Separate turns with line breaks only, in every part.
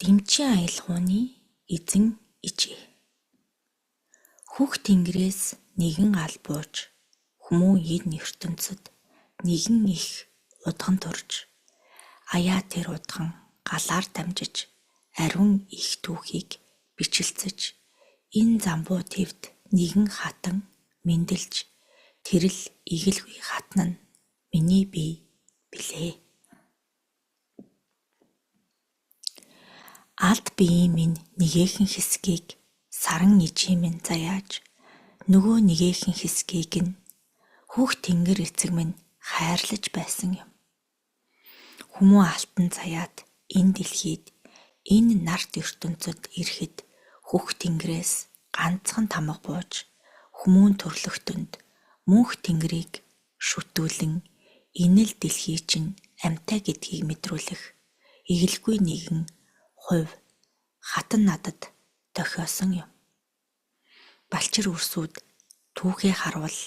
Эмчийн аялгауны эзэн ижээ. Хүүх тэнгэрээс нэгэн гал бууж, хүмүүн энэ ертөнцид нэгэн их удган турж, аяа тэр удган галаар дамжиж, ариун их түүхийг бичлцэж, энэ замбуу твд нэгэн хатан мэндэлж, тэрл игэлгүй хатан нь миний бие билээ. Алд биеийн минь нэгээхэн хэсгийг саран ижээ минь заяаж, нөгөө нэгээхэн хэсгийг нь хүүх тэнгэр эцэг минь хайрлаж байсан юм. Хүмүүн алтан заяат энэ дэлхийд, энэ нарт ертөнцид ирэхэд хүүх тэнгэрээс ганцхан тамга бууж, хүмүүн төрлөختөнд мөнх тэнгэрийг шүтүүлэн энэ л дэлхий чинь амьтаа гэдгийг мэдрүүлэх игэлгүй нэгэн хувь хатан надад тохиосон юм. Балчир үрсүүд түүхээ харуул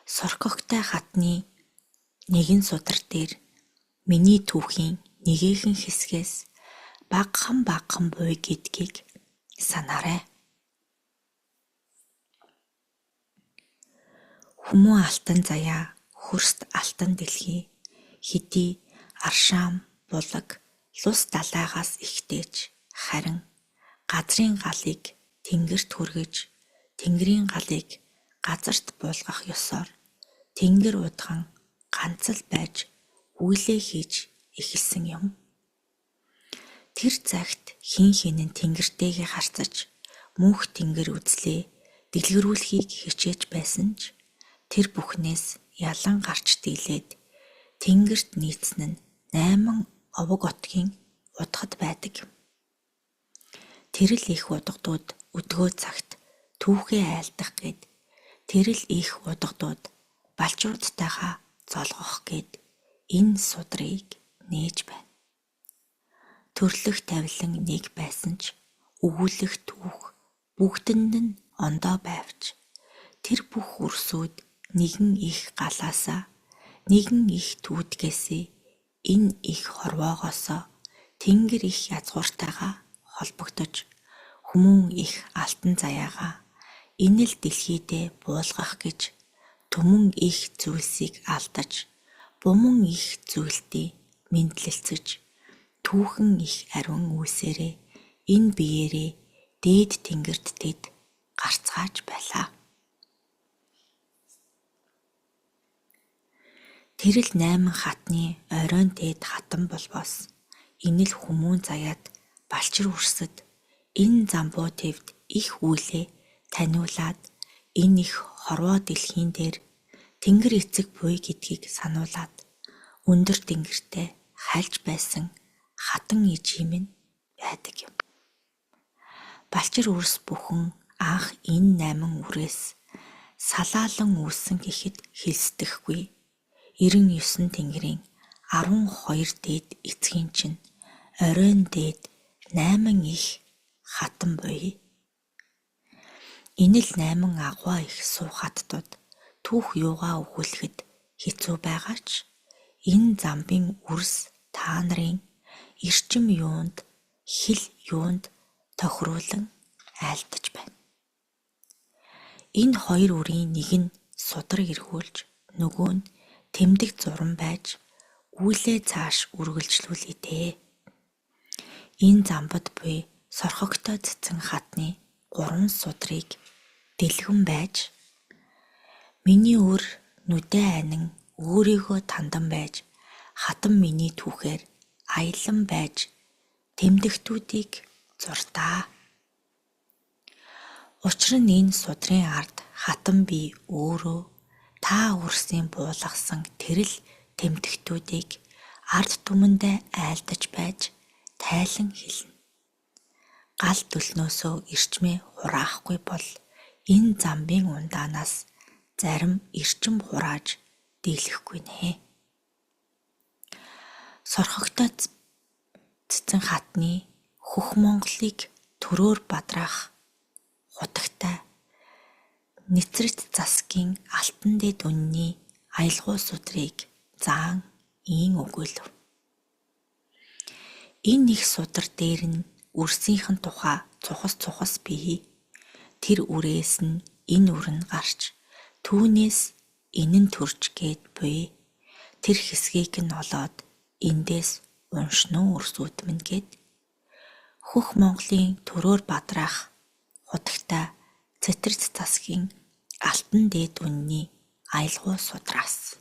сорхогтой хатны нэгэн судар дээр миний түүхийн нэгээхэн хэсгээс багхан буй гэдгийг санаарай. Хүмүүн алтан заяа хөрст алтан дэлхий хэдий аршаам булаг лус далайгаас ихтэйч харин газрын галыг тэнгэрт хүргэж тэнгэрийн галыг газарт буулгах ёсоор тэнгэр удган ганц л байж үйлээ хийж эхэлсэн юм. Тэр цагт хин тэнгэртэйгээ харцаж мөнх тэнгэр үзлээ дэлгэрүүлэхийг хичээж байсан ч тэр бүхнээс ялан гарч дийлээд тэнгэрт нийцсэн нь 8 овог отгийн удгад байдаг. Тэрл их удгадууд өдгөө цагт түүхээ айлдах гээд тэрл их удгадууд балчуудтайгаа золгох гээд энэ судрыг нээж байна. Төрлөх тавилан нэг байсан ч өгүүлэх түүх бүгдэнд нь ондоо байвч тэр бүх үрсүүд нэгэн их галаасаа нэгэн их түүдгээсээ энэ их хорвоогоосоо тэнгэр их язгууртайгаа холбогдож хүмүүн их алтан заяагаа энэ л дэлхийдээ буулгах гэж түмэн их зүйлсийг алдаж буман их зүйлтий мэдлэлцэж түүхэн их ариун үйлсээрээ энэ биеэрээ дээд тэнгэрт тэд гарцгааж байлаа. Тэрл 8 хатны оройн дээд хатан болбоос энэ л хүмүүн заяат балчир үрсэд энэ замбуу твд их үйлээ таниулаад энэ их хорвоо дэлхийн дээр тэнгэр эцэг буй гэдгийг сануулад өндөр тэнгэртэй хальж байсан хатан ижээ минь байдаг юм. Балчир үрс бүхэн анх энэ 8 үрээс салаалан үүссэн гэхэд хэлсдэхгүй 99 тэнгэрийн 12 дээд эцгийн чинь оройн дээд 8 их хатан буй. Энэ л 8 агуу их суу хаттууд түүх юугаа өгүүлэхэд хэцүү байгаа ч энэ замбын үрс та нарын эрчим юунд хил юунд тохируулан айлдаж байна. Энэ хоёр үрийн нэг нь судар эргүүлж нөгөө нь тэмдэг зуран байж үйлээ цааш үргэлжлүүлээ дээ. Энэ замбад буй сорхогтой цэцэн хатны 3 судрыг дэлгэн байж миний өр нүдэ анин өөрийгөө тандан байж хатан миний түүхээр аялан байж тэмдэгтүүдийг зуртаа. Учир нь энэ судрын ард хатан би өөрөө та үрсийн буулгасан тэрл тэмдэгтүүдийг ард түмэндээ айлдаж байж тайлан хэлнэ. Гал төлнөөсөө эрчмээ хураахгүй бол энэ замбын ундаанаас зарим эрчим хурааж дийлэхгүй нэ. Сорхогтой цэцэн хатны хөх Монголыг төрөөр бадраах хутагтай нэцрэт засгийн алтан дэд үнний аялгау судрыг заан ийн өгүүлв. Энэ их судар дээр нь үрсийнхэн тухай цухас бий. Тэр үрээс нь энэ үр нь гарч түүнээс энэ нь төрж гээд буй. Тэр хэсгийг нь олоод эндээс уншнуу үрсүүд минь гээд хөх Монголын төрөөр бадраах хутагта цэцэрц засгийн алтан дээд үнний аялгау судраас.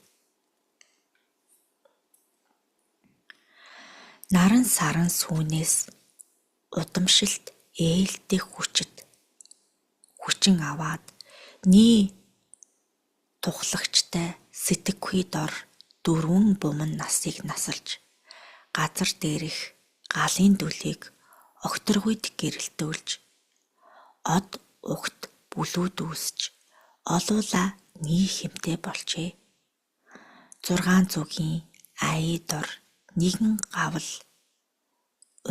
Наран саран сүүнээс удамшилт ээлтэх хүчин аваад nii тухлагчтай сэтгэхүй дор дөрвөн буман насыг насалж газар дээрх галын дүлийг огторгүйд гэрэлтүүлж од угт бүлүүд үүсч олуула nii хэмтэй болжээ. 600-гийн аяи дор нэгэн гавал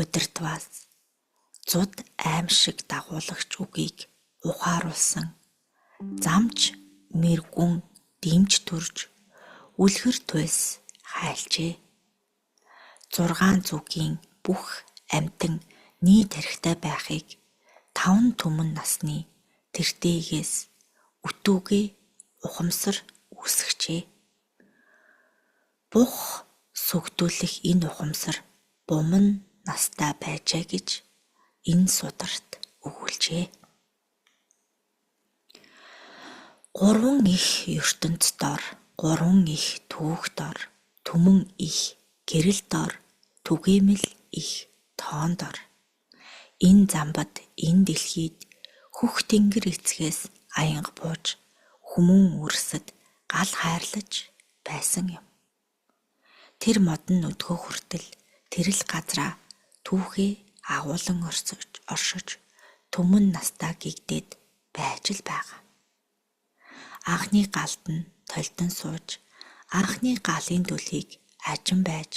удирдваас зуд аимшиг дагуулагч үгийг ухааруулсан замч мэргүн дэмж төрж үлгэр туйс хайлчээ. 600-гийн бүх амьтан nii тархитай байхыг 5 түмэн насны тэртээгээс үтүүгээ ухамсар үүсгчээ. Бух сүгдүүлэх энэ ухамсар буман настай байжээ гэж энэ сударт өгүүлжээ. 3 их ертөнц дор, 3 их түүх дор, түмэн их гэрэл дор, түгээмэл их тоон дор. Энэ замбад энэ дэлхийд хөх тэнгэр эцгээс аянга бууж хүмүүн үрсэд гал хайрлаж байсан юм. Тэр модон өдгөө хүртэл тэрл газраа түүхээ агуулan оршиж түмэн настаа гигдээд байж л байгаа. Анхны галд нь толтон сууж анхны галын дүлийг ажин байж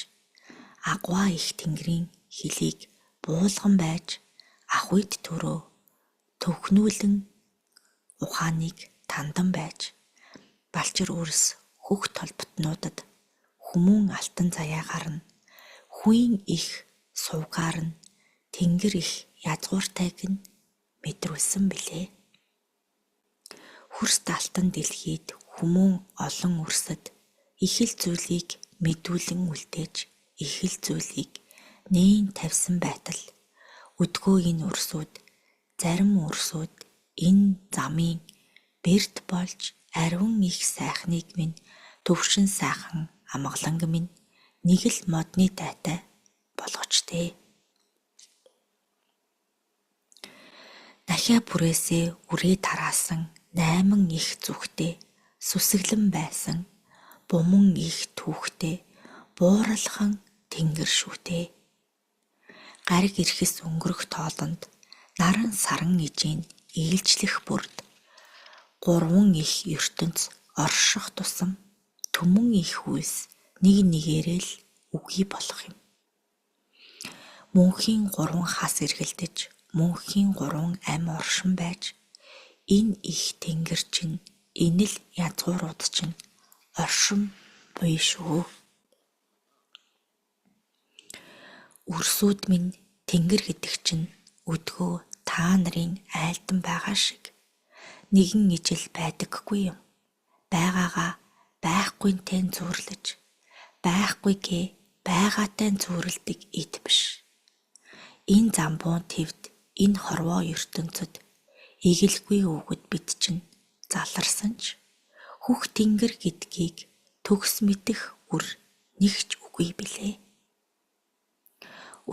агваа их тэнгэрийн хилийг буулган байж ахуйд төрөө төвхнүүлэн ухааныг тандан байж балчир үрс хөх толботнуудад хүмүүн алтан заяагаар нь хүйн их сувгаар нь тэнгэр их язгууртайг нь мэдрүүлсэн билээ. Хөрс алтан дэлхийд хүмүүн олон үрсэд их л зүйлийг мэдүүлэн үлдээж их л зүйлийг нээн тавьсан байтал өдгөө энэ үрсүүд зарим үрсүүд энэ замын берт болж ариун их сайхныг минь төвшин сайхан амгаланг минь нэг л модны тайтай болгочтэй. Дахиа бүрээсээ үрээ тараасан 8 их зүгтээ сүсэглэн байсан буман их түүхтэй бууралхан тэнгэр шүүтэй. Гариг ирэхэс өнгөрөх тоолонд наран саран ижийн ээлжлэх бүрд 3 их ертөнц орших тусам түмэн их үйлс нэг нэгээрээ л үгүй болох юм. Мөнхийн 3 хас эргэлдэж мөнхийн 3 ам оршин байж энэ их тэнгэр чинь энэ л язгуурууд чинь оршин буй шүү. Үрсүүд минь тэнгэр гэдэг чинь өдгөө та нарын айлдан байгаа шиг нэгэн ижил байдаггүй юм. Байгаагаа байхгүйнтэй зүүрлэж байхгүйгээ байгаатай зүүрлдэг эд биш. Энэ замбуун твд энэ хорвоо ертөнцөд игэлгүй үгэд бид чинь заларсан ч хөх тэнгэр гэдгийг төгс мэдэх үр нэгч үгүй билээ.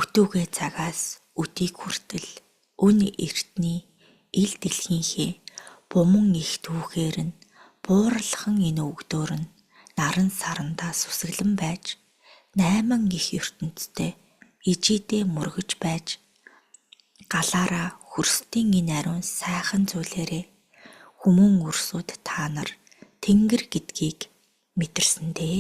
Өтүүгээ цагаас өдийг хүртэл өн эртний ил дэлхийнхээ буман их түүхээр нь бууралхан энэ өгдөөр нь наран сарандаа сүсэглэн байж 8 их ертөнцтэй ижидээ мөргөж байж галаараа хөрстийн энэ ариун сайхан зүйлээрээ хүмүүн үрсүүд та нар тэнгэр гэдгийг мэдэрсэндээ.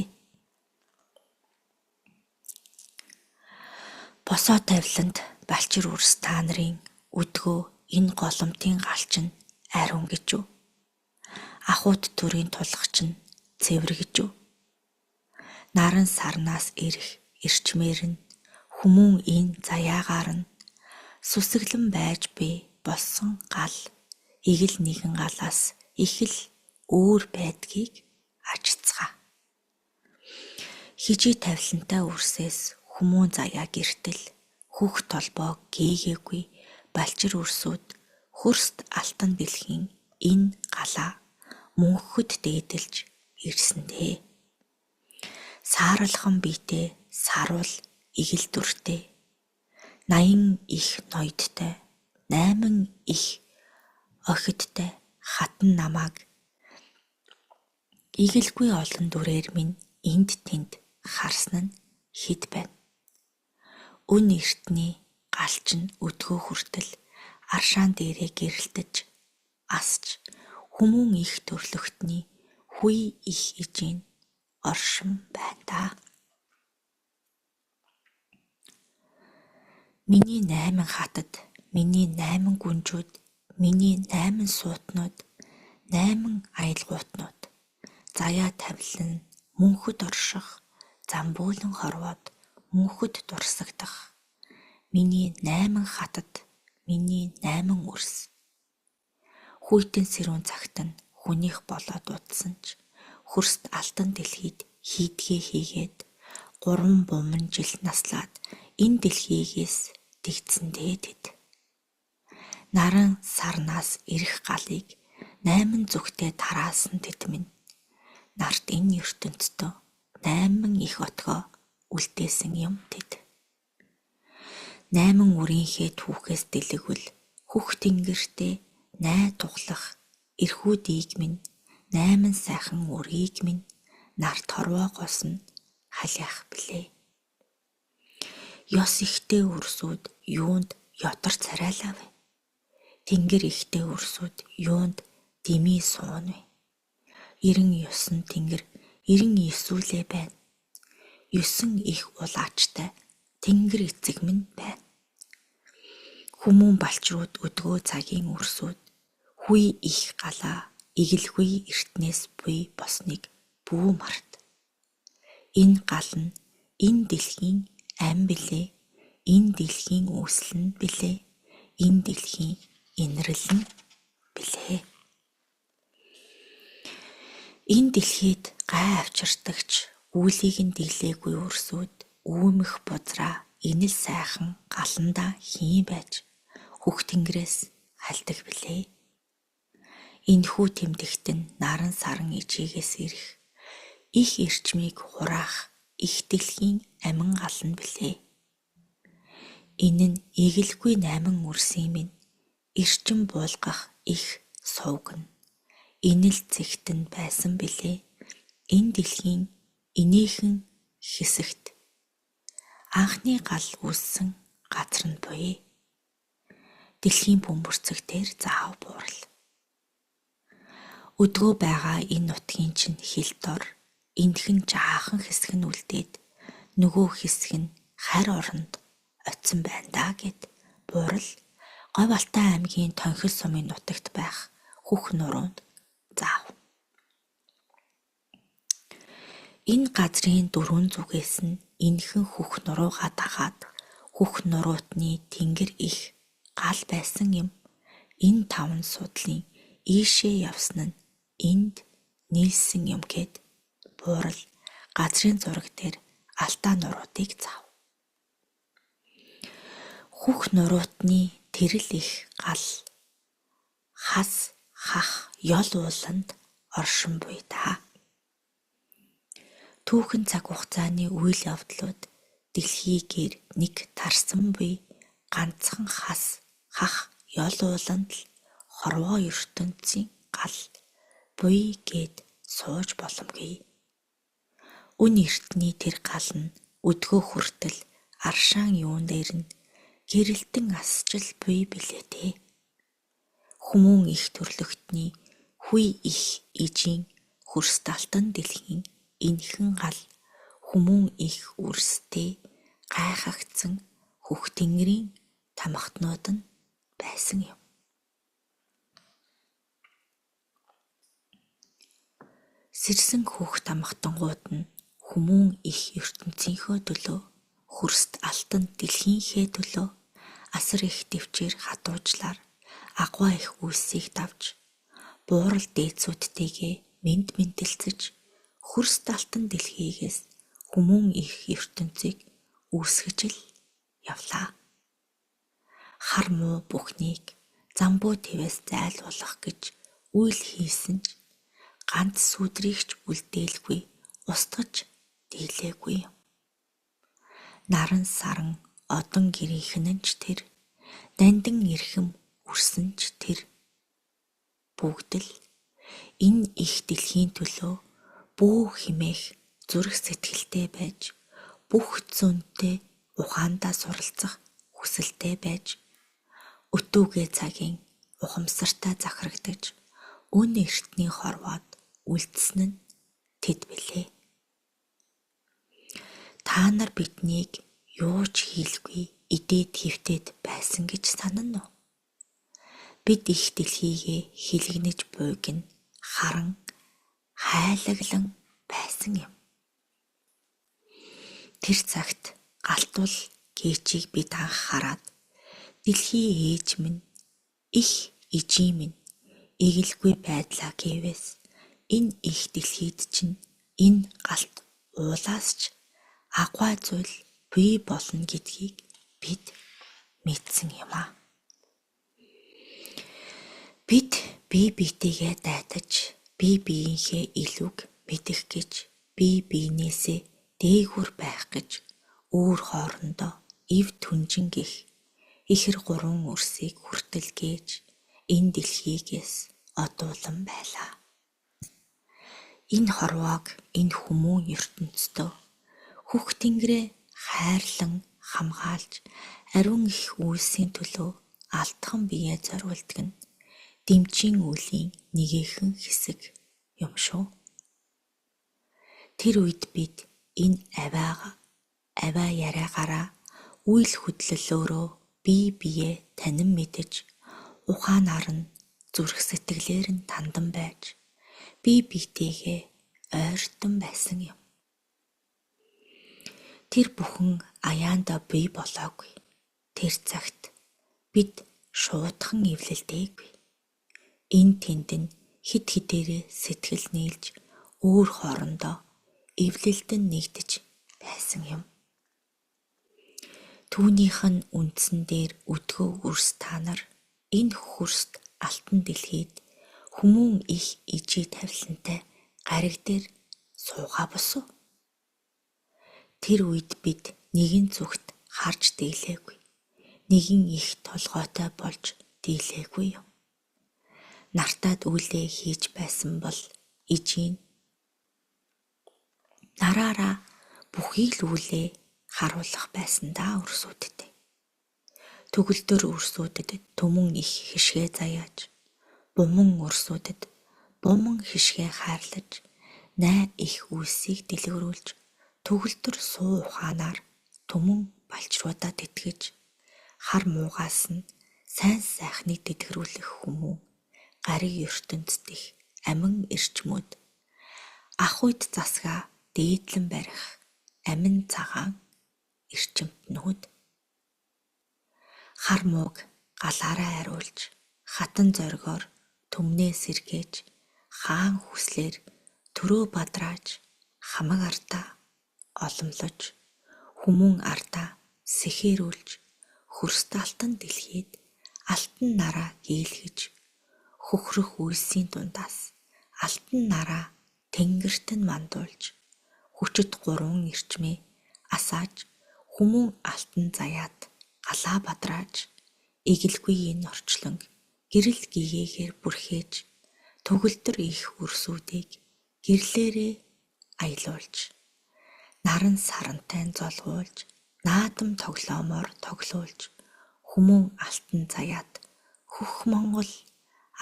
Босоо тавиланд балчир үрс та нарын өдгөө энэ голомтын галчин ариун гэж үү? Ахуйд төрийн тулгач нь цэвэр гэж үү? Наран сарнаас ирэх ирчмээр нь хүмүүн энэ заяагаар нь Сүсэглэн байж би болсон гал игэл нэгэн галаас их л өөр байдгийг ажицгаа. Хижээ тавилантай үрсээс хүмүүн заяа гэртэл хүүх толбоо гээгээгүй балчир үрсүүд хөрст алтан дэлхийн энэ галаа мөнхөд дээдэлж ирсэндээ. Сааралхан биетэй саруул игэл дүртэй 80 их ноёдтой 8 их охидтой хатан намааг игэлгүй олон дүрээр минь энд тэнд харсан нь хэд байна. Үн эртний галчин өдгөө хүртэл аршаан дээрээ гэрэлтэж асч хүмүүн их төрлөختний хүй их ижийн оршин байна та. Миний 8 хатад, миний 8 гүнжүүд, миний 8 суутнууд, 8 аялгуутнууд, заяа тавилан мөнхөд орших, замбуулан хорвоод мөнхөд дурсагдах. Миний 8 хатад, миний 8 үрс. Хүйтэн сэрүүн цагт нь хүнийх болоод удсан ч хөрст алтан дэлхийд хийдгээ хийгээд 3 буман жил наслаад энэ дэлхийгээс тэгцэндээ тэд. Наран сарнаас ирэх галыг 8 зүгтээ тараасан тэд минь. Нарт энэ ертөнцийн 8 их отгоо үлдээсэн юм тэд. 8 үрийнхээ түүхээс дэлгвэл хөх тэнгэртээ най туглах эрхүүдийг минь 8 сайхан үрийг минь нарт хорвоогоос нь халиах билээ. Ёс ихтэй үрсүүд юунд ятар царайлав вэ? Тэнгэр ихтэй үрсүүд юунд дими суун вэ? 99 тэнгэр 99 үлээ байна. 9 их улаачтай тэнгэр эцэг минь байна. Хүмүүн балчрууд өдгөө цагийн үрсүүд хүй их галаа игэлгүй эртнээс буй босныг бүү март. Энэ гал нь энэ дэлхийн ам билээ. Энэ дэлхийн үүсэл нь билээ. Энэ дэлхийн инрэл нь билээ. Энэ дэлхийд гай авчирдагч үүлийг нь диглээгүй үрсүүд үүмэх бузраа инэл сайхан галандаа хийн байж хөх тэнгэрээс хальдаг билээ. Энэхүү тэмдэгт нь наран саран ижигээс ирэх их эрчмийг хураах их дэлхийн амин галан билээ. Энэ нь игэлгүй 8 үрсийн минь эрчим буулгах их сувган инэл зэгтэн байсан билээ. Энэ дэлхийн инээхэн хэсэгт анхны гал үүссэн газар нь буй. Дэлхийн бөмбөрцөг дээр заав буурал. Өдгөө байгаа энэ нутгийн чинь хилтор эндхэн жаахан хэсэг нь үлдээд нөгөө хэсэг нь харь оронд очсон байна да гэд буурал Говь Алтай аймгийн Тонхил сумын нутагт байх Хөх нуруунд заав. Энэ газрын дөрвөн зүгээс нь энхэн хөх нуруугаа дагаад хөх нуруутны тэнгэр их гал байсан юм. Энэ 5 судлын ийшээ явсан нь энд нийлсэн юм гэд буурал газрын зураг дээр Алтай нуруутыг заав. Хөх нуруутны тэрэл их гал хас хах ёл ууланд оршин буй та. Түүхэн цаг хугацааны үйл явдлууд дэлхийгээр нэг тарсан буй ганцхан хас хах ёл ууланд л хорвоо ертөнцийн гал буй гэд сууж боломгүй. Үн эртний тэр гал нь өдгөө хүртэл аршаан юун дээр нь гэрэлтэн асчил буй билээ те. Хүмүүн их төрлөختний хүй их ижийн хөрст алтан дэлхийн энхэн гал хүмүүн их үрстэй гайхагдсан хөх тэнгэрийн тамхтнууд нь байсан юм. Сэрсэн хөх тамхтангууд нь хүмүүн их ертөнцийнхөө төлөө хөрст алтан дэлхийнхээ төлөө асар их дэвчээр хатуужлаар агуу их үлсийг давж буурал дээдсүүдтэйгээ мэд мэндэлцэж хөрс талтан дэлхийгээс хүмүүн их ертөнцийг үүсгэж л явлаа. Хар муу бүхнийг замбуу твээс зайлуулах гэж үйл хийсэн ч ганц сүдрийгч үлдээлгүй устгаж дийлээгүй юм. Наран саран одон гэрийнхэн ч тэр, нандин эрхэм үрсэн ч тэр. Бүгд л энэ их дэлхийн төлөө бүү химээх зүрх сэтгэлтэй байж, бүх зөнтэй ухаандаа суралцах хүсэлтэй байж, өтүүгээ цагийн ухамсартай захирагдаж, өн эртний хорвоод үлдсэн нь тэд билээ. Та нар биднийг юу ч хийлгүй идээд хөвтөд байсан гэж санана уу? Бид их дэлхийгээ хилэгнэж буйг нь харан хайлаглан байсан юм. Тэр цагт галтвал гээчийг бид анх хараад дэлхий ээж минь их ижий минь эгэлгүй байдлаа гэвээс энэ их дэлхийд чинь энэ галт уулаас ч агуй зүйл бий болно гэдгийг бид мэдсэн юм а. Бид бие биетэйгээ дайтаж, бие биеийнхээ илүүг мэдэх гэж, бие биенээсээ дээгүүр байх гэж өөр хоорондоо ив түнжин гих ихэр гурван үрсийг хүртэл гээж энэ дэлхийгээс одуулан байлаа. Энэ хорвоог энэ хүмүүн ертөнцтөө хөх тэнгэрээ хайрлан хамгаалж ариун их үйлсийн төлөө алдхан биеэ зориулдаг нь дэмчийн үлийн нэгэн хэсэг юм шүү. Тэр үед бид энэ аваа яриагаараа үйл хөдлөлөөрөө бие бие танин мэдэж ухаанаар нь зүрх сэтгэлээр нь тандан байж бие биетэйгээ ойртон байсан юм. Тэр бүхэн аяанда бий болоогүй. Тэр цагт бид шуудхан эвлэлдээгүй. Энэ тэнд нь хид хидээрээ сэтгэл нийлж өөр хоорондоо эвлэлдэн нэгдэж байсан юм. Түүнийх нь үндсэн дээр өдгөө үрс та нар энэ хөрст алтан дэлхийд хүмүүн их ижий тавилантай гариг дээр суугаа босов. Тэр үед бид нэгэн зүгт харж дийлээгүй. Нэгэн их толгойтой болж дийлээгүй юм. Нартаад үлээ хийж байсан бол ижийн нараараа бүхий л үлээ харуулах байсан даа үрсүүдэд. Төгөлдөр үрсүүдэд төмөн их хишгээ заяаж, буман үрсүүдэд буман хишгээ хайрлаж, най их үлсийг дэлгэрүүлж, төгөлдөр суу ухаанаар төмөн балчруудад итгэж, хар муугаас нь сайн сайхныг дэдгэрүүлэх хүмүүн гариг ертөнцид их амин эрчмүүд, ах үйд засгаа дээдлэн барих амин цагаан эрчимтнүүд. Хар мууг галаараа ариулж, хатан зоргоор төмнөө сэргээж, хаан хүслээр төрөө бадрааж, хамаг артаа оломлож, хүмүүн артаа сэхээрүүлж, хөрст алтан дэлхийд алтан нараа гээлгэж, хөхрөх үйлсийн дундаас алтан нараа тэнгэрт нь мандуулж, хүчит гурван эрчмээ асааж, хүмүүн алтан заяат галаа бадрааж, эгэлгүй энэ орчлон гэрэл гигээхээр бүрхээж, төгөлдөр их үрсүүдийг гэрлээрээ аялуулж, наран сарантай золгуулж, наадам тоглоомоор тоглуулж, хүмүүн алтан заяат хөх Монгол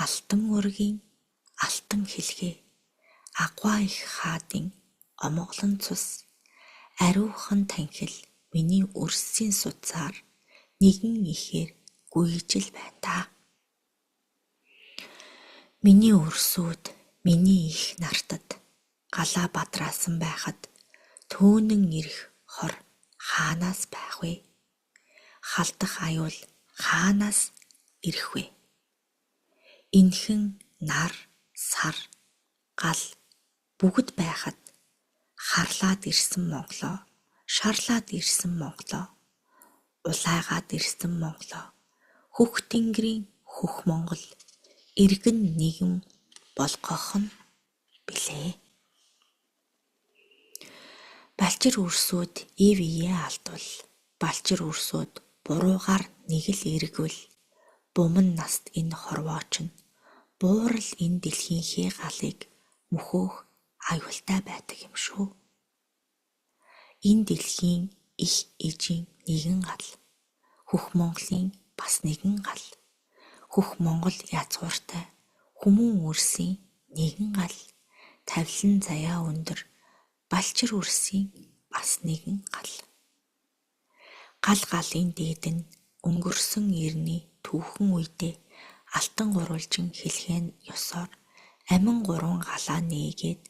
алтан ургийн алтан хэлгээ, агуй их хаадын омголон цус, ариухан танхил миний өрсийн суцаар нэгэн ихээр гүйжил байна та. Миний өрсүүд миний их нартад галаа бадраасан байхад төөнөн ирэх хор хаанаас байх вэ? Халдах аюул хаанаас ирэх вэ? Энхэн нар, сар, гал бүгд байхад харлаад ирсэн Монголоо, шарлаад ирсэн Монголоо, улайгаад ирсэн Монголоо, хөх тэнгэрийн хөх Монгол иргэн нэгэн болгох нь билээ. Балчир үрсүүд ив ие алдвал, балчир үрсүүд буруугаар нэг л эргвэл, буман наст энэ хорвооч нь буурал энэ дэлхийнхээ галыг мөхөөх аюултай байдаг юм шүү. Энэ дэлхийн их ижийн нэгэн гал, хөх Монголын бас нэгэн гал, хөх Монгол язгууртай хүмүүн үрсийн нэгэн гал, тавилан заяа өндөр балчир үрсийн бас нэгэн гал. Гал галын дээд нь өнгөрсөн эртний түүхэн үедээ алтан гурвалжин хэлхэн ёсоор амин гурван галаа нээгээд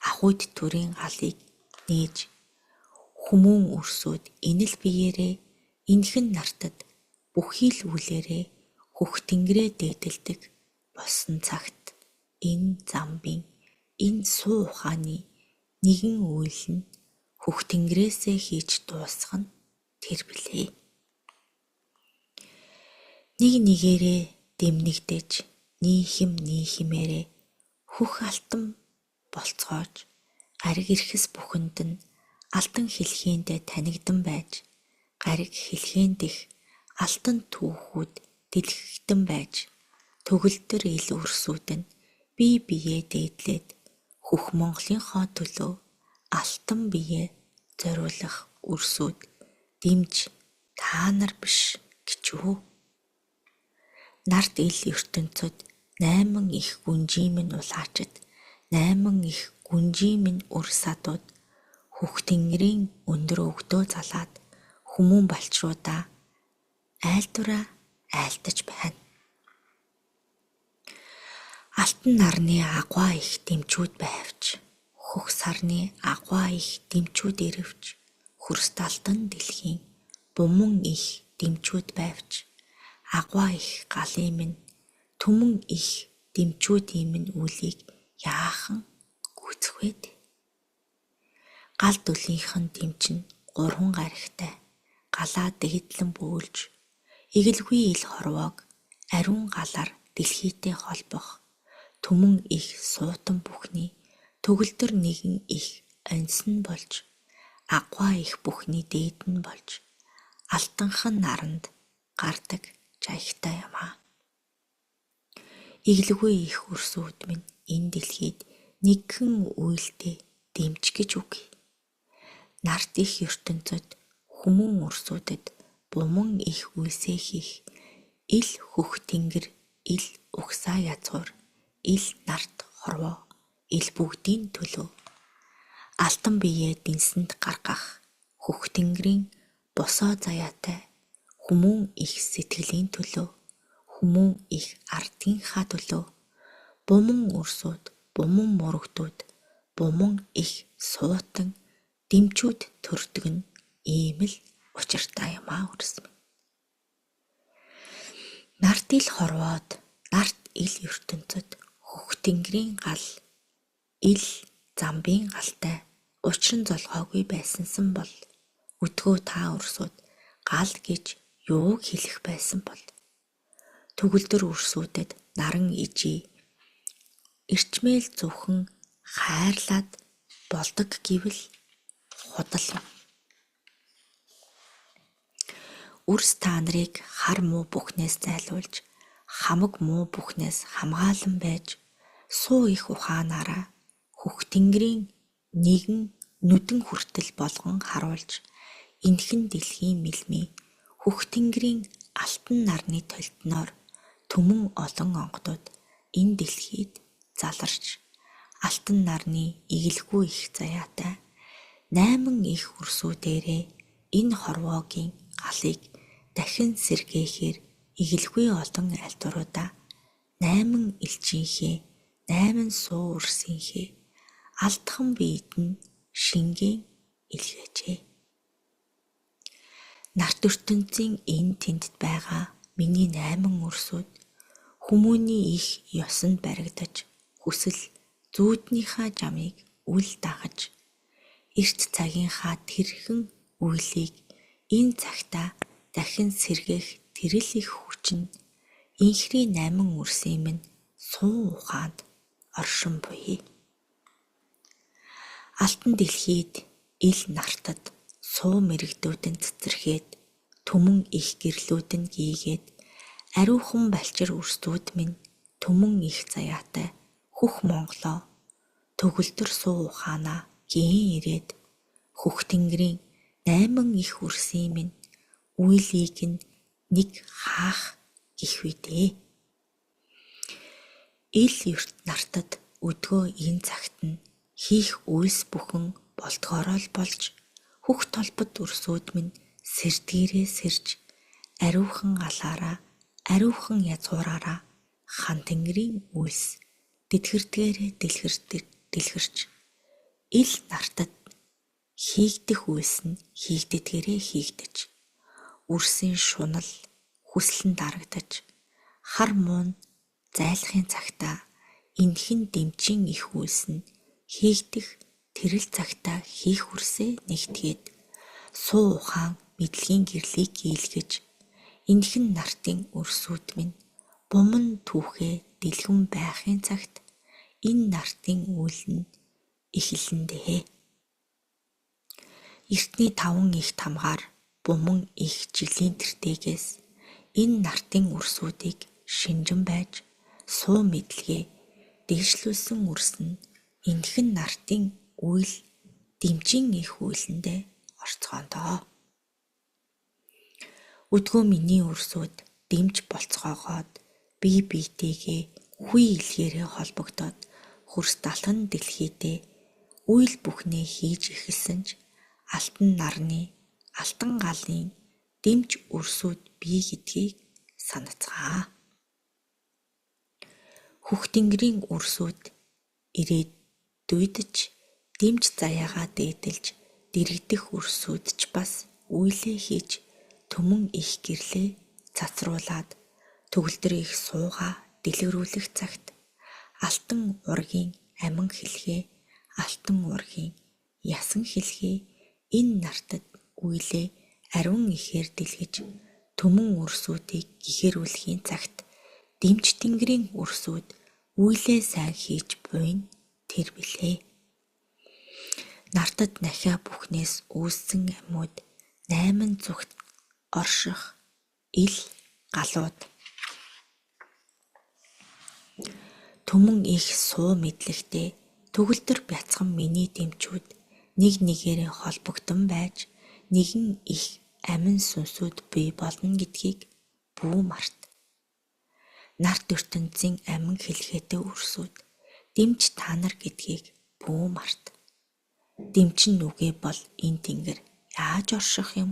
ахуйд төрийн галыг нээж хүмүүн өрсөд инэл биеэрээ энхэн нартад бүхий л үлээрээ хөх тэнгэрээ дээдэлдэг болсон цагт энэ замбын энэ суу ухааны нэгэн үйл нь хөх тэнгэрээсээ хийж дуусгах нь тэр билээ. Нэг нэгээрээ дэмнэгдэж нийхэмээрээ хөх алтан болцоож гариг ирэхэс бүхэнд нь алтан хэлхээндээ танигдан байж гариг хэлхээндэх алтан түүхүүд дэлгэгдэн байж төгөлдөр ил өрсүүд нь бие биеэ дээдлээд хөх Монголынхоо төлөө алтан биеэ зориулах өрсүүд дэмж та нар биш гэчүү. Нарт ил ертөнцөд 8 их гүнжиймэн улаачид 8 их гүнжиймэн үр садууд хөх тэнгэрийн өндөр өгдөө залаад хүмүүн балчруудаа айлдвараа айлдаж байна. Алтан нарны агуу их дэмчүүд байвч хөх сарны агуу их дэмчүүд ирвч хөрст алтан дэлхийн буман их дэмчүүд байвч агуу их галын минь түмэн их дэмчүүдийн минь үлийг яахан гүйцэх вэ? Гал дүлийнхэн дэмчин 3 гаригтай галаа дэгдлэн бөөлж эгэлгүй ил хорвоог ариун галаар дэлхийтэй холбох түмэн их суутан бүхний төгөлдөр нэгэн их оньсон болж агуу их бүхний дээд нь болж алтанхан наранд гардаг жаягтай юм аа. Эглгүй их өрсүүд минь энэ дэлхийд нэгэн үйлдээ дэмж гэж үг. Нарт их ертөнцөд хүмүүн өрсүүдэд буман их үйлсээ хийх ил хөх тэнгэр ил угсаа язгуур ил нарт хорвоо ил бүгдийн төлөө алтан биеэ дэнсэнд гаргах хөх тэнгэрийн босоо заяатай хүмүүн их сэтгэлийн төлөө хүмүүн их ардынхаа төлөө буман өрсүүд буман мурагдууд буман их суутан дэмчүүд төрдөг нь ийм л учиртай юм аа үрсэн. Нарт ил хорвоод нарт ил ертөнцөд хөх тэнгэрийн гал ил замбын галтай учран золгоогүй байсансан бол өдгөө та өрсүүд гал гэж юуг хэлэх байсан бол төгөлдөр өрсүүдэд наран ижий эрчмэл зөвхөн хайрлаад болдог гэвэл худал юм. Үрс та нарыг хар муу бүхнээс зайлуулж хамаг муу бүхнээс хамгаалan байж суу их ухаанаараа хөх тэнгэрийн нэгэн нүдэн хүртэл болгон харуулж энхэн дэлхийн мэлмий хөх тэнгэрийн алтан нарны толтноор түмэн олон онгодууд энэ дэлхийд заларч алтан нарны игэлгүй их заяатай 8 их өрсүүдээрээ энэ хорвоогийн галыг дахин сэргээхээр игэлгүй олон айлдваруудаа 8 элчийнхээ 8 суу өрсийнхээ алдхан биед нь шингэн илгээжээ. Нарт ертөнцийн энэ тэнд байгаа миний 8 өрсүүд хүмүүний их ёсонд баригдаж хүсэл зүүднийхаа жамыг үл дагаж эрт цагийнхаа тэрхэн үйлийг энэ цагтаа дахин сэргээх тэрэл их хүч нь инхри 8 өрсийн минь суу ухаанд оршин буй. Алтан дэлхийд ил нартад суу мэрэгдүүдэн цэцэрхээд түмэн их гэрлүүд нь гийгээд ариухан балчир өрсдүүд минь түмэн их заяатай хөх Монголоо төгөлдөр суу ухаанаа гин ирээд хөх тэнгэрийн 8 их өрсийн минь үйлийг нь нэг хаах гих үдээ. Ил эрт нартад өдгөө энэ цагт нь хийх үйлс бүхэн болдгоороо л болж хөх толбод өрсүүд минь сэрдгээрээ сэрж ариухан алаараа ариухан язгуураараа хан тэнгэрийн үйлс дэлгэрдгээрээ дэлгэрч ил нартад хийгдэх үйлс нь хийгдэдгээрээ хийгдэж үрсийн шунал хүслэн дарагдаж хар муун зайлахын цагтаа энхэн дэмжин их үйлс нь хийгдэх тэрэл цагтаа хийх үрсээ нэгтгээд суу ухаан мэдлэгийн гэрлийг гийлгэж энхэн нартын өрсүүд минь буман түүхээ дэлгэн байхын цагт энэ нартын үйл нь эхэлнэдээ. Эртний 5 их тамгаар буман их жилийн тэртээгээс энэ нартын өрсүүдийг шинжин байж суу мэдлэгээ дээшлүүлсэн үрс нь энхэн нартын үйл дэмжин их үйлэндээ орцгоондоо. Өдгөө миний өрсүүд дэмж болцгоогоод бие биетэйгээ хүй илгээрээ холбогдоод хөрс далхан дэлхийдээ үйл бүхнээ хийж эхэлсэн ч алтан нарны алтан галын дэмж өрсүүд бий гэдгийг санацгаа. Хөх тэнгэрийн өрсүүд ирээд дүйдэж дэмж заяагаа дээдэлж дэрэгдэх өрсүүд ч бас үйлээ хийж түмэн их гэрлээ цацруулаад төгөлдөр их суугаа дэлгэрүүлэх цагт алтан ургийн амин хэлхээ алтан ургийн ясан хэлхээ энэ нартад үйлээ ариун ихээр дэлгэж түмэн өрсүүдийг гихэрүүлэхийн цагт дэмж тэнгэрийн өрсүүд үйлээ сайн хийж буйн тэр билээ. Нартад нахиа бүхнээс үүссэн амьуд 8 зүгт орших ил галууд түмэн их суу мэдлэгтэй төгөлдөр бяцхан миний дэмчүүд нэг нэгээрээ холбогдсон байж нэгэн их амин сүнсүүд бий болно гэдгийг бүү март. Нарт ертөнцийн амин хэлхээтэй өрсүүд дэмж та нар гэдгийг бүү март. Дэмчин нүгэ бол энэ тэнгэр яаж орших юм?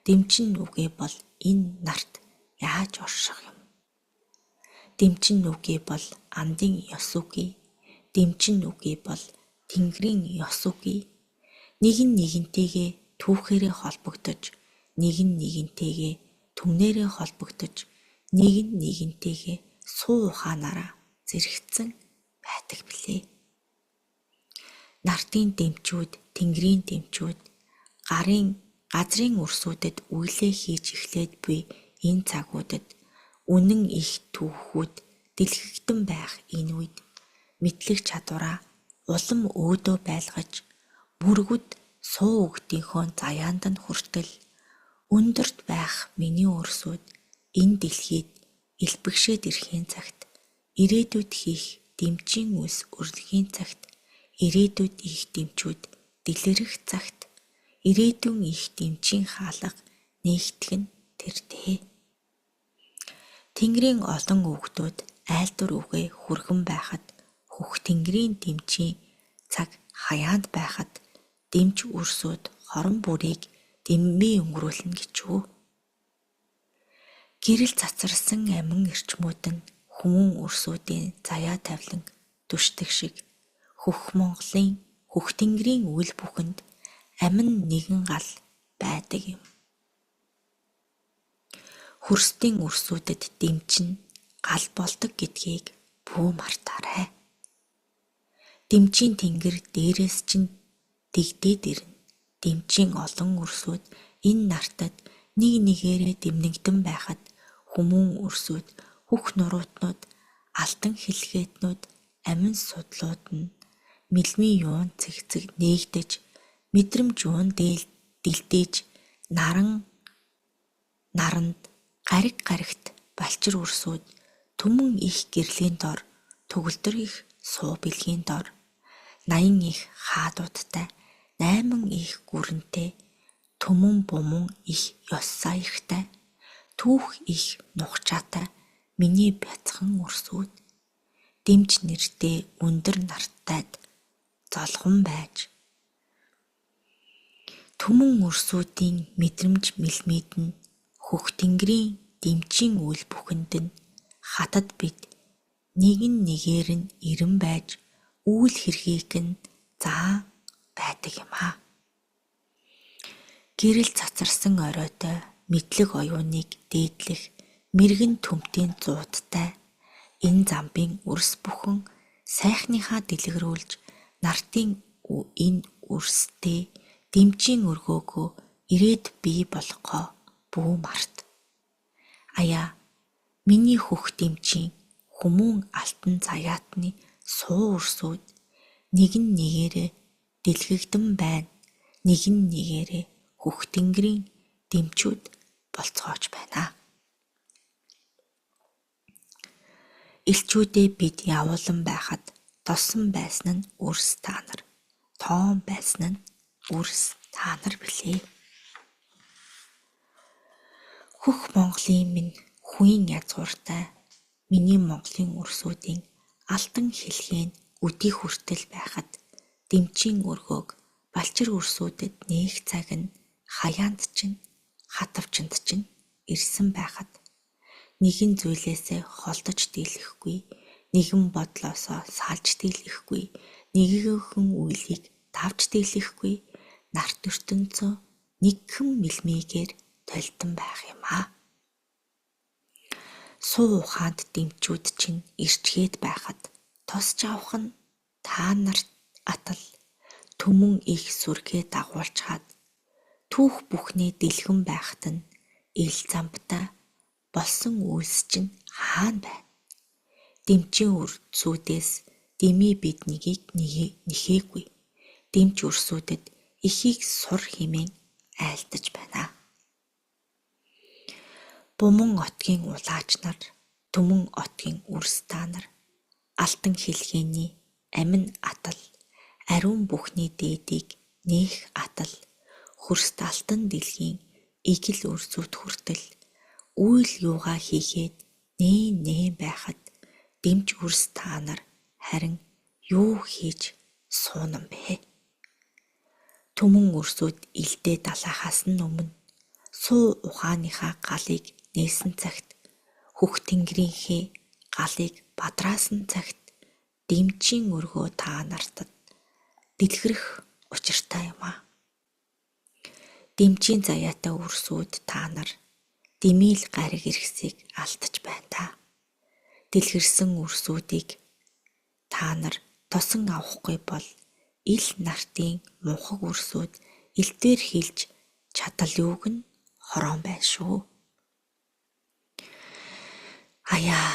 Дэмчин нүгэ бол энэ нарт яаж орших юм? Дэмчин нүгэ бол андын ёс үгүй. Дэмчин нүгэ бол тэнгэрийн ёс үгүй. Нэгэн нэгэнтэйгээ түүхээрээ холбогдож, нэгэн нэгэнтэйгээ түмнэрээ холбогдож, нэгэн нэгэнтэйгээ суу ухаанаараа зэрэгцэн байдаг билээ. Нартын дэмчүүд, тэнгэрийн дэмчүүд, газрын өрсүүдэд үйлээ хийж эхлээд буй энэ цагуудад үнэн их түүхүүд дэлгэгдэн байх энэ үед мэдлэг чадвараа улам өөдөө байлгаж бүргүүд суу өгдийнхөө заяанд нь хүртэл өндөрт байх миний өрсүүд энэ дэлхийд элбэгшээд ирэхийн цагт ирээдүйд хийх дэмжийн үс өрлөхийн цагт ирээдүйд их дэмчүүд дэлгэрэх цагт ирээдүйн их дэмжийн хаалга нээгдэх нь тэртээ. Тэнгэрийн олон үгдүүд айлдвар үгээ хүргэн байхад хөх тэнгэрийн дэмжийн цаг хаяанд байхад дэмж өрсүүд хорон бүрийг дэммээ өнгөрүүлнэ гэж үү? Гэрэл цацарсан амин эрчмүүд нь хүмүүн өрсүүдийн заяа тавилан түшдэг шиг хөх Монголын хөх тэнгэрийн үйл бүхэнд амин нэгэн гал байдаг юм. Хөрстийн үрсүүдэд дэмчин гал болдог гэдгийг бүү мартаарай. Дэмчийн тэнгэр дээрээс чинь дэгдээд ирнэ. Дэмчийн олон үрсүүд энэ нартад нэг нэгээрээ дэмнэгдэн байхад хүмүүн үрсүүд, хөх нуруутнууд, алтан хэлхээднүүд, амин судлууд нь мэлмийн юун цэгцэг нээгдэж, мэдрэмж юун дэлдэж, наранд гаригт балчир үрсүүд түмэн их гэрлийн дор, төгөлдөр их суу бэлгийн дор, 80 их хаадуудтай, 8 их гүрэнтэй, түмэн буман их ёс саягтай, түүх их нухчаатай миний бяцхан үрсүүд дэмч нэртэй өндөр нартайд золгон байж түмэн үрсүүдийн мэдрэмж мэлмид нь хөх тэнгэрийн дэмчийн үйл бүхэнд нь хатад бид нэгэн нэгээр нь ирэн байж үйл хэргийг нь заа байдаг юм аа. Гэрэл цацарсан оройтой мэдлэг оюуныг дээдлэх мэрэгэн төмтийн зуудтай энэ замбын үрс бүхэн сайхныхаа дэлгэрүүлж нартын энэ үрстэй дэмчийн өргөөгөө ирээд бий болохоо бүү март. Аяа миний хөх дэмчийн хүмүүн алтан заяатны суу үрсүүд нэгэн нэгээрээ дэлгэгдэн байна. Нэгэн нэгээрээ хөх тэнгэрийн дэмчүүд болцоож байна. Элчүүдээ бид явуулан байхад тосон байсан нь үрс та нар, тоон байсан нь үрс та нар билээ. Хөх Монголын минь хүийн язгууртай миний Монголын үрсүүдийн алтан хэлхээ нь өдий хүртэл байхад дэмчийн өргөөг балчир үрсүүдэд нээх цаг нь хаяанд чинь хатавчанд чинь ирсэн байхад нэгэн зүйлээсээ холдож дийлэхгүй, нэгэн бодлоосоо салж дийлэхгүй, нэгэн үйлийг давж дийлэхгүй, нарт ертөнцөө нэгхэн мэлмийгээр толтон байх юм аа. Суу ухаанд дэмчүүд чинь ирчгээд байхад тосч авах нь та нарт атал түмэн их сүргээ дагуулчаад түүх бүхнээ дэлгэн байхад нь ил замбтай болсон үйлс чинь хаана байна? Дэмчийн үрсүүдээс дэмий бид нэхээгүй. Дэмч үрсүүдэд ихийг сур хэмээн айлдаж байна. Буман отгийн улаач нар, түмэн отгийн үрс та нар, алтан хэлхээний амин атал, ариун бүхний дээдийг нээх атал, хөрст алтан дэлхийн игэл үрсүүд хүртэл үйл юугаа хийгээд нээн байхад дэмч үрс та нар харин юу хийж суунан бэ? Түмэн үрсүүд илдээ далайхаас нь өмнө суу ухааныхаа галыг нээсэн цагт хөх тэнгэрийнхээ галыг бадраасан цагт дэмчийн өргөө та нартад дэлгэрэх учиртай юм аа. Дэмчийн заяатай үрсүүд та нар дэмийл гариг иргэсийг алдаж байна та. Дэлгэрсэн үрсүүдийг та нар тосон авахгүй бол ил нартын мунхаг үрсүүд илтээр хилж чадал юуг нь хороон байна шүү. Аяа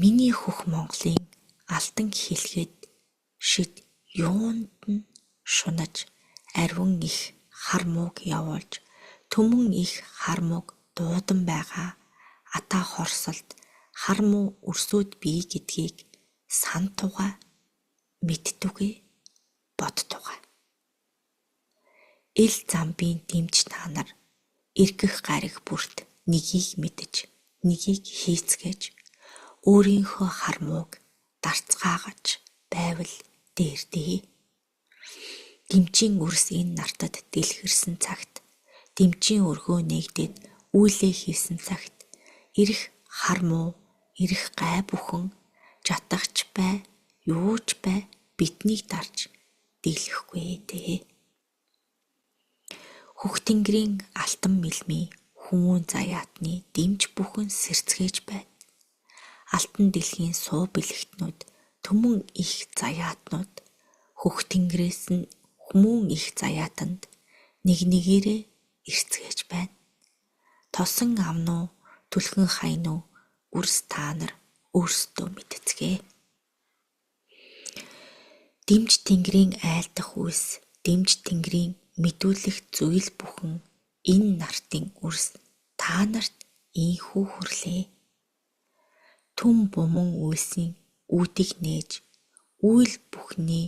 миний хөх Монголын алтан хэлхээд шид юунд нь шунаж ариун их хар мууг явуулж түмэн их хар мууг дуудан байгаа ата хорсолд хар муу өрсөд бий гэдгийг сан тугай мэдтүгэ бодтугай. Ил замбын дэмч та нар эргэх гариг бүрт нэгийг мэдэж нэгийг хийцгээж өөрийнхөө хар мууг дарцгаагаж байвал дээрдээ. Дэмчийн үрс энэ нартад дэлгэрсэн цагт дэмчийн өргөө нээгдээд үйлээ хийсэн цагт ирэх хар муу, ирэх гай бүхэн жатагч бай, юуч бай биднийг дарж дийлэхгүй дээ. Хөх тэнгэрийн алтан мэлмий хүмүүн заяатны дэмж бүхэн сэрцгээж байна. Алтан дэлхийн суу бэлэгтнүүд, түмэн их заяатнууд, хөх тэнгэрээс нь хүмүүн их заяатанд нэг нэгээрээ ирцгээж байна. Тосон амнуу, түлхэн хайнуу, үрс та нар өөрсдөө мэдцгээ. Дэмж тэнгэрийн айлдах үс, дэмж тэнгэрийн мэдүүлэх зүйл бүхэн энэ нартын үрс та нарт ийхүү хүрлээ. Түм буман үйлсийн үүдийг нээж, үйл бүхний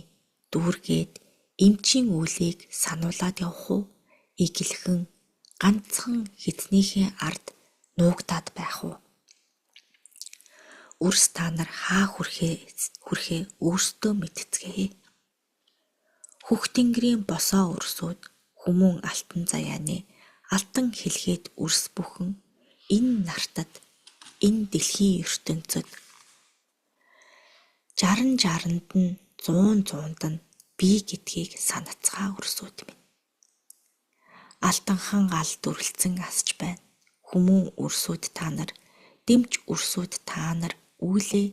дүүргээд эмчийн үйлийг сануулад явах уу? Игэлхэн ганцхан хэзнийхээ ард нуугдаад байх уу? Үрс та нар хаа хүрхээ өөрсдөө мэдцгээе. Хөх тэнгэрийн босоо үрсүүд хүмүүн алтан заяаны алтан хэлгээд үрс бүхэн энэ нартад, энэ дэлхийн ертөнцид 60-60-нд нь 100-100-д нь би гэдгийг санацгаа үрсүүд минь. Алтанхан гал дүрлцэн асч байна. Хүмүүн үрсүүд та нар, дэмж үрсүүд та нар үүлээ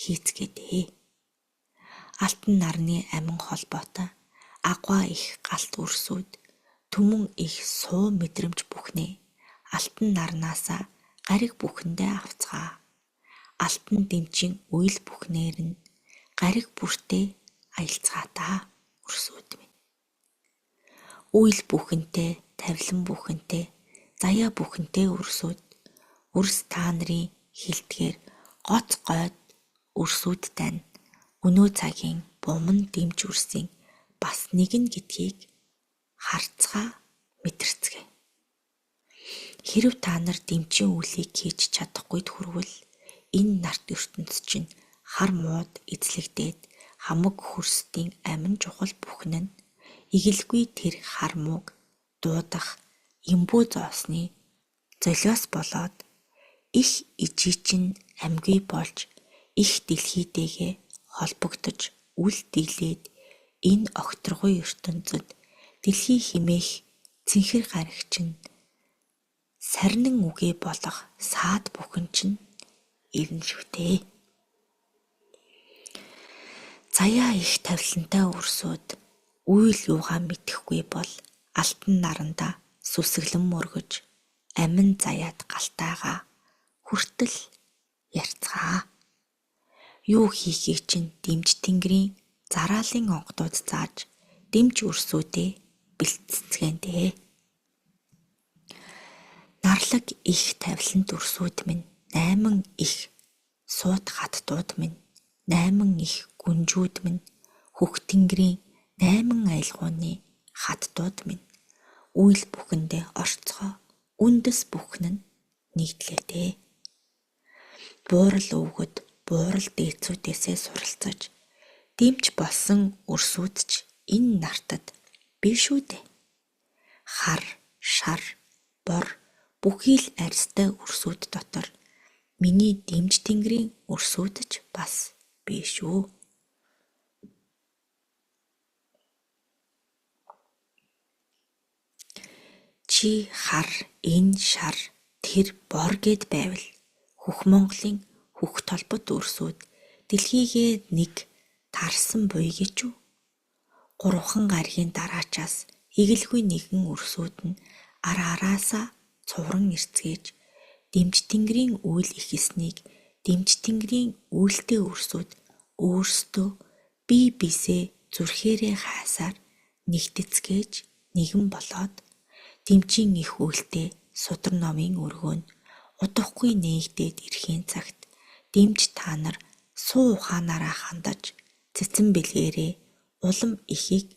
хийцгээдээ. Алтан нарны амин холбоотой агуй их галт үрсүүд, түмэн их суу мэдрэмж бүхнээ алтан нарнаасаа гариг бүхэндээ авцгаа. Алтан дэмжийн үйл бүхнээр нь гариг бүртээ аялцгаатаа үрсүүд минь. Үйл бүхэнтэй, тавилан бүхэнтэй, заяа бүхэнтэй үрсүүд, үрс та нарын хилдгээр гоц гойд үрсүүдтэй нь өнөө цагийн буман дэмж үрсийн бас нэг нь гэдгийг харцгаа мэдэрцгээ. Хэрв та нар дэмжийн үйлийг хийж чадахгүй хүрвэл энэ нарт ертөнц чинь хар мууд эзлэгдээд хамаг хөрсдийн амин чухал бүхэн нь игэлгүй тэр хар мууг дуудах эмбүү зоосны золиос болоод их ижичин амьгүй болж их дэлхийдээгээ холбогдож үл дийлээд энэ огторгуй ертөнцид дэлхий химээх цэнхэр гарагчин сарнин үгээ болох саад бүхэн чинь ирнэ шүтээ. Заяа их тавилантай үрсүүд үйл юугаа мэдэхгүй бол алтан наранда сүсгэлэн мөргөж амин заяад галтайгаа хүртэл ярьцгаа. Юу хийхийг чинь дэмж тэнгэрийн зараалын онгодууд зааж дэмж үрсүүдээ бэлтцгээндээ. Нарлаг их тавиланд үрсүүд минь, 8 их сууд хаттууд минь, 8 их гүнжүүд минь, хөх тэнгэрийн 8 айлгууны хаттууд минь, үйл бүхэндээ орцгоо үндэс бүхэн нь нийтлээдээ. Буурал өвгөд буурал дээцүүдээсээ суралцаж дэмж болсон үрсүүд ч энэ нартад биш үү дээ. Хар, шар, бор бүхий л арьстай үрсүүд дотор миний дэмж тэнгэрийн үрсүүд ч бас биш үү. Чи хар, энэ шар, тэр бор гэд байвал хөх Монголын хөх толбот үрсүүд дэлхийгээ нэг тарсан буй гэж үү? 3 гаригийн дараачаас игэлгүй нэгэн үрсүүд нь араасаа цувран ирцгээж дэмж тэнгэрийн үйл ихэснийг дэмж тэнгэрийн үйлтэй үрсүүд өөрсдөө бие бисээ зүрхээрээ хаасаар нэгтэцгээж нэгэн болоод дэмжийн их үйлтэй судар номын өргөөнд удахгүй нээгдээд ирэхийн цагт дэмж та нар суу ухаанаараа хандаж цэцэн бэлгээрээ улам ихийг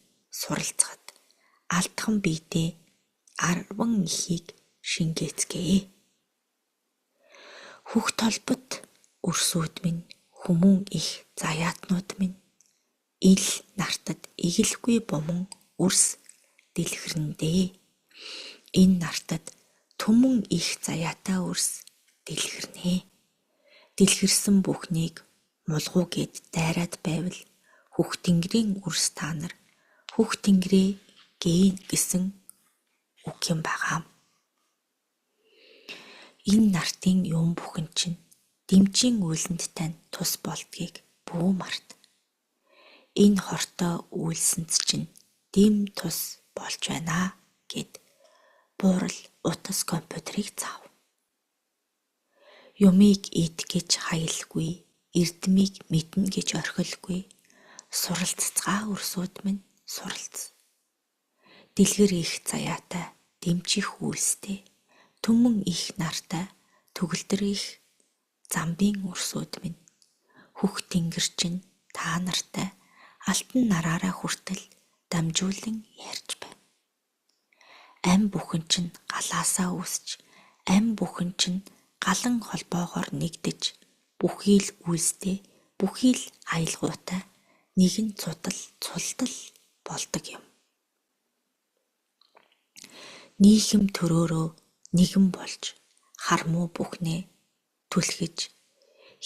суралцахад алдхан биедээ 10 ихийг шингээцгээе. Хөх толбот үрсүүд минь, хүмүүн их заяатнууд минь, ил нартад игэлгүй буман үрс дэлгэрнэдээ. Энэ нартад түмэн их заяатай үрс дэлгэрнэ. Дэлгэрсэн бүхнийг мулгуу гэд дайраад байвал хөх тэнгэрийн үрс та нар хөх тэнгэрээ гээ гэсэн үг юм байгаа. Энэ нартын юм бүхэн чинь дэмжийн үйлсэнд тань тус болдгийг бүү март. Энэ хортой үйлсэнд чинь дэм тус болж байна гэд буурал утас компьютерыг заав. Юмыг ид гэж хаялгүй, эрдмийг мэднэ гэж орхилгүй, суралццгаа өрсөд минь суралц. Дэлгэр их заяатай, дэмжих үйлстэй, түмэн их нартай, төгөлдөр их замбын өрсөд минь. Хөх тэнгэр чинь та нартай алтан нараараа хүртэл дамжуулан ярьж байна. Ам бүхэн чинь галаасаа үүсч, ам бүхэн чинь галан холбоогоор нэгдэж, бүхий л үйлстэй, бүхий л аялгуутай нэгэн цултал болдог юм. Нийхэм төрөөрөө нэгэн болж хармуу бүхнээ түлхэж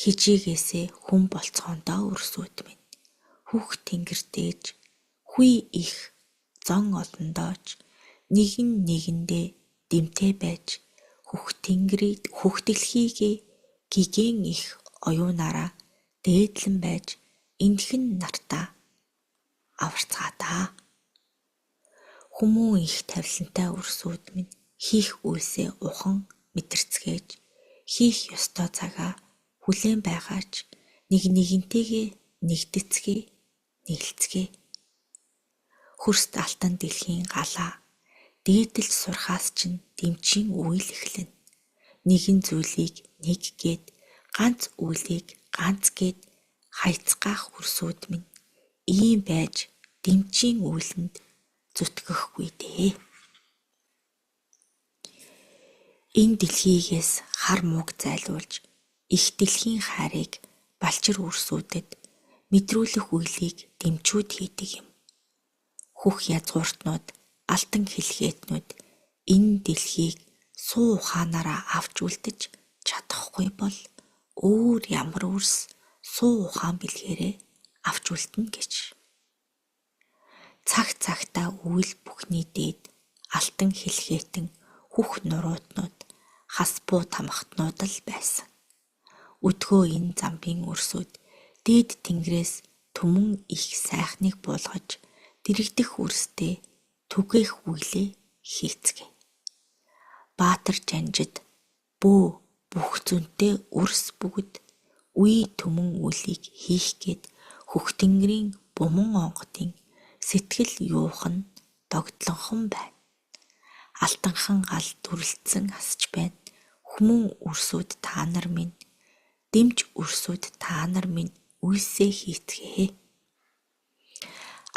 хижээгээсээ хүн болцгоондоо өрсөд минь. Хөх тэнгэр дээж хүй их зон олондооч нэгэн нэгэндээ дэмтэй байж хөх дэлхийгээ гигэн их оюунаараа дээдлэн байж эндхэн нартаа аварцгаадаа. Хүмүүн их тавилантай өрсөд минь хийх үйлсээ ухан мэдэрцгээж хийх ёстой цагаа хүлээн байгаач нэгнийгэнтэйгээ нэгдэцгээ нэглэцгээ. Хөрст алтан дэлхийн галаа дээдэлж сурхаас чинь дэмжийн үйл эхлэн. Нэгэн зүйлийг нэг гээд ганц үйлийг ганц гээд хайцгаах өрсөд минь ийм байж дэмжийн үйлэнд зүтгэхгүй дээ. Энэ дэлхийгээс хар мууг зайлуулж их дэлхийн хайрыг балчир өрсөдөд мэдрүүлэх үйлийг дэмжүүд хийдэг юм. Хөх язгууртнууд, алтан хэлхээтнүүд энэ дэлхийг суу ухаанаараа авч үлдэж чадахгүй бол өөр ямар үрс суу ухаан бэлгээрээ авч үлдэнэ гэж. Цаг цагтаа үйл бүхний дээд алтан хэлхээтэн хөх нуруутнууд хас буу тамхтнууд л байсан. Өдгөө энэ замбын өрсөд дээд тэнгэрээс түмэн их сайхныг буулгаж дэрэгдэх үрстэй түгээх үйлээ хийцгээ. Баатар жанжид бөө бүх зүнтэй үрс бүгд үе түмэн үлийг хийх гээд хөх тэнгэрийн буман онгодын сэтгэл юухан догтлонхон байна. Алтанхан гал дүрлцэн асч байна. Хүмүүн өрсөд та нар минь дэмж өрсөд та нар минь үйлсээ хийцгээе.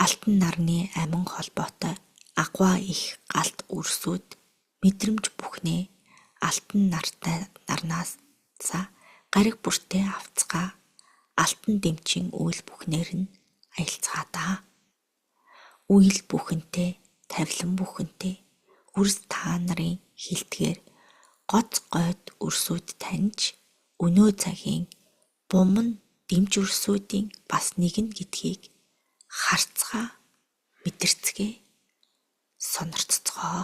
Алтан нарны амин холбоотой агваа их галт өрсөд мэдрэмж бүхнээ алтан нарнаас гариг бүртээ авцгаа алтан дэмчийн үйл бүхнээр нь аялцгаадаа. Үйл бүхэнтэй, тавилан бүхэнтэй үрс та нарын хилдгээр гоц гойд өрсөд таньж өнөө цагийн буман дэмж өрсөдийн бас нэгэн гэдгийг харцгаа мэдэрцгээ сонорцгоо.